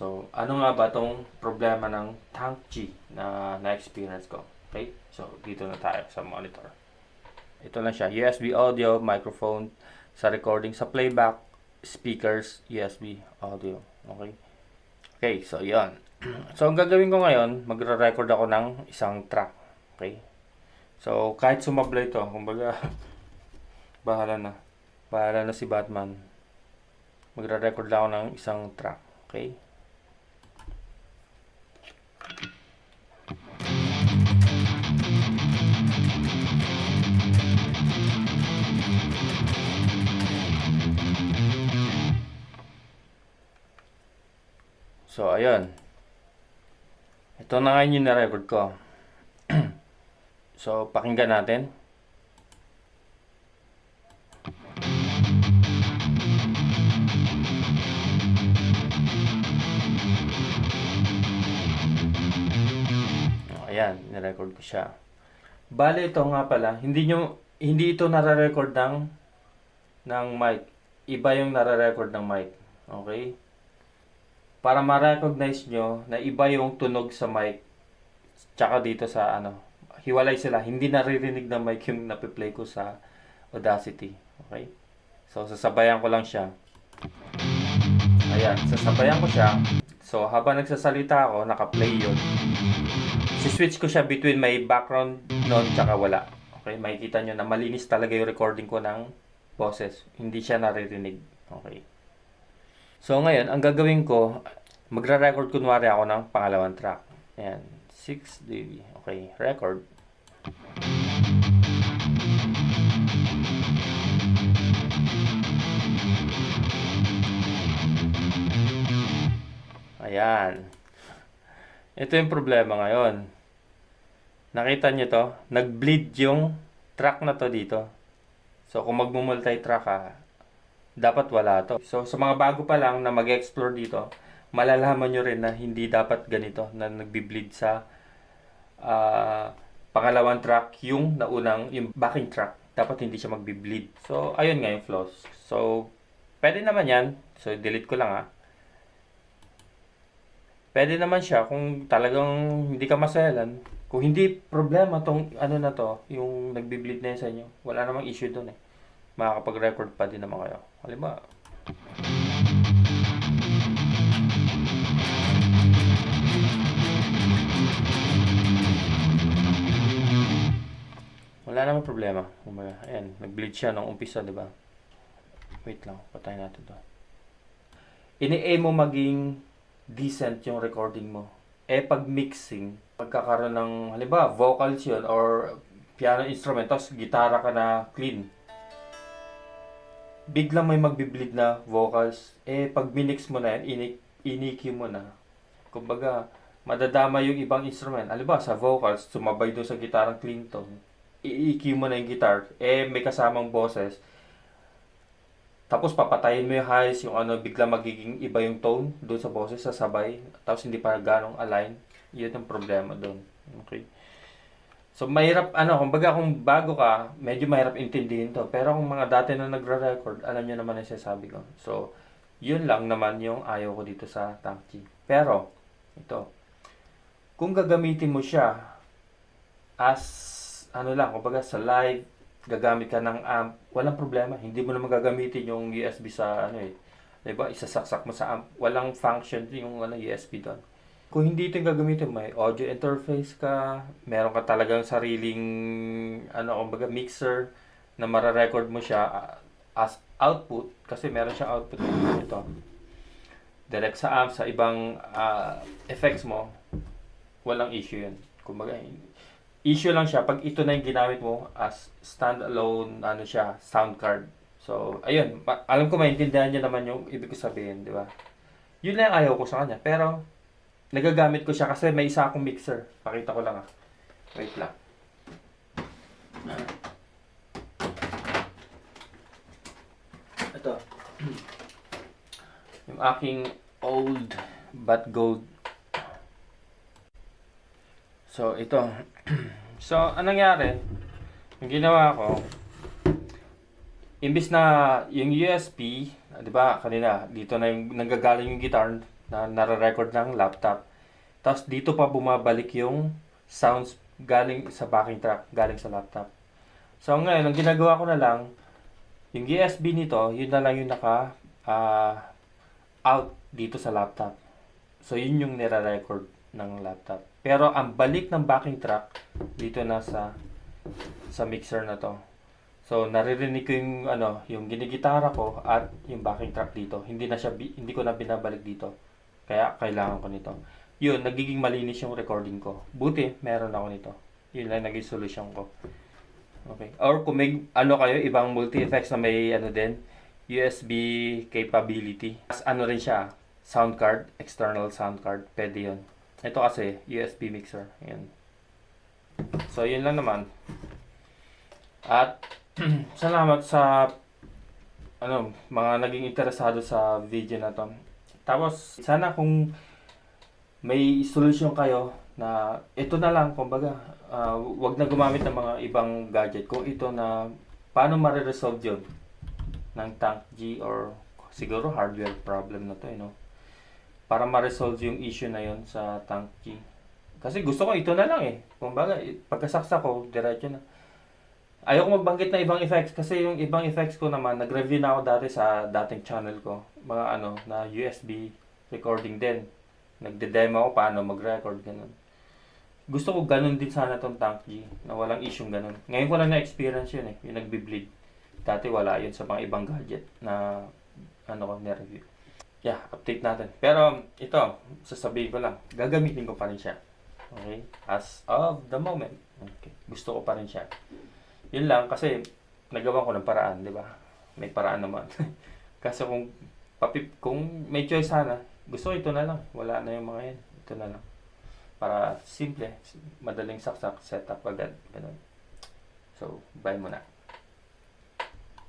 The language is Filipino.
So, ano nga ba tong problema ng Tank G na na-experience ko? Okay? So, dito na tayo sa monitor. Ito lang siya. USB audio, microphone, sa recording, sa playback, speakers, USB audio. Okay? Okay, so yan. So, ang gagawin ko ngayon, magre-record ako ng isang track. Okay? So, kahit sumablay ito, kumbaga, bahala na. Bahala na si Batman. Magre-record lang ako ng isang track. Okay? So, ayun. Ito na ngayon yung na-record ko. So, pakinggan natin. Ayan, nirecord ko siya. Bale, ito nga pala, hindi ito nare-record ng mic. Iba yung nare-record ng mic. Okay? Para ma-recognize nyo na iba yung tunog sa mic tsaka dito sa hiwalay sila. Hindi naririnig ng mic yung napiplay ko sa Audacity. Okay? So, sasabayan ko lang siya. Ayan, sasabayan ko siya. So, habang nagsasalita ako, naka-play yun. Si-switch ko siya between may background noon tsaka wala. Okay, makikita nyo na malinis talaga yung recording ko ng boses. Hindi siya naririnig. Okay. So, ngayon, ang gagawin ko, magre-record kunwari ako ng pangalawang track. Ayan, 6 dB. Okay, record. Ayan. Ito yung problema ngayon. Nakita nyo to? Nag-bleed yung track na to dito. So, kung magmumulti-track ka, dapat wala to. So, sa mga bago pa lang na mag-explore dito, malalaman nyo rin na hindi dapat ganito na nagbi-bleed sa pangalawang track yung backing track. Dapat hindi siya magbi-bleed. So, ayun nga yung flaws. So, pwede naman yan. So, delete ko lang Pwede naman siya kung talagang hindi ka maselan. Kung hindi problema tong na to, yung nagbi-bleed na yan sa inyo, wala namang issue doon eh. Makakapag-record pa din naman kayo. Halimbawa, wala namang problema. Kumbaga, ayan, nag-bleed siya nung umpisa, di ba? Wait lang, patayin natin to. Ini-aim mo maging decent yung recording mo. Pag mixing, magkakaroon ng, halimbawa, vocals yun or piano instrument, tapos gitara ka na clean. Biglang may magbi-bleed na vocals. Pag minix mo na yan, in-EQ mo na. Kumbaga, madadama yung ibang instrument. Halimbawa, sa vocals, sumabay doon sa gitarang clean tone. I-EQ mo na yung guitar. May kasamang boses. Tapos papatayin mo yung highs, yung bigla magiging iba yung tone doon sa boses, sasabay. Tapos hindi pa ganong align. Yun ang problema doon. Okay. So mahirap, kumbaga kung bago ka, medyo mahirap intindihin to. Pero kung mga dati na nagre-record, alam nyo naman yung sinasabi ko. So, yun lang naman yung ayaw ko dito sa Tank G. Pero, ito. Kung gagamitin mo siya as, kumbaga sa live, gagamit ka ng amp, walang problema. Hindi mo naman gagamitin yung USB sa diba? Isasaksak mo sa amp. Walang function yung USB doon. Kung hindi ito yung gagamitin, may audio interface ka, meron ka talagang sariling kumbaga mixer na mara-record mo siya as output kasi meron siyang output ito. Direct sa amp sa ibang effects mo, walang issue 'yun. Kumbaga issue lang siya pag ito na yung ginamit mo as standalone sound card. So, ayun, alam ko maintindihan niyo naman yung ibig ko sabihin, di ba? Yun lang ayaw ko sa kanya, pero nagagamit ko siya kasi may isa akong mixer. Pakita ko lang Wait lang. Ito. Yung aking old but gold. So, ito. So, anong nangyari? Yung ginawa ko, imbis na yung USB, di ba, kanina, dito na yung nanggagaling yung guitar, na nare-record ng laptop. Tapos dito pa bumabalik yung sounds galing sa backing track, galing sa laptop. So ngayon, ang ginagawa ko na lang, yung USB nito, yun na lang yung out dito sa laptop. So yun yung nire-record ng laptop. Pero ang balik ng backing track dito na sa mixer na to. So naririnig ko yung yung ginigitara ko at yung backing track dito. Hindi ko na binabalik dito. Kaya kailangan ko nito. Yun, nagiging malinis yung recording ko. Buti meron ako nito. Yun lang naging solution ko. Okay. Or kung may kayo, ibang multi-effects na may din, USB capability. As rin siya, sound card, external sound card, pwede yun. Ito kasi, USB mixer. Yan. So, yun lang naman. At, salamat sa mga naging interesado sa video na to. Tapos, sana kung may solution kayo na ito na lang, kumbaga, wag na gumamit ng mga ibang gadget. Kung ito na, paano ma-resolve yun ng Tank G or siguro hardware problem na to, para ma-resolve yung issue na yun sa Tank G. Kasi gusto ko ito na lang Kumbaga, pagkasaksa ko, diretso na. Ayoko magbanggit na ibang effects kasi yung ibang effects ko naman, nag-review na ako dati sa dating channel ko. Mga na USB recording din. Nagde-demo ako paano mag-record, ganun. Gusto ko ganun din sana tong Tank G, na walang issue ganun. Ngayon ko lang na-experience yun yung nagbi-bleed. Dati wala yun sa mga ibang gadget na ko na-review. Yeah, update natin. Pero ito, sasabihin ko lang, gagamitin ko pa rin siya. Okay? As of the moment. Okay. Gusto ko pa rin siya. Yun lang kasi nagawa ko ng paraan, di ba? May paraan naman. Kasi kung may choice sana, gusto ko ito na lang. Wala na yung mga yan. Ito na lang. Para simple, madaling saksak, setup agad. Ganun. So, bye muna.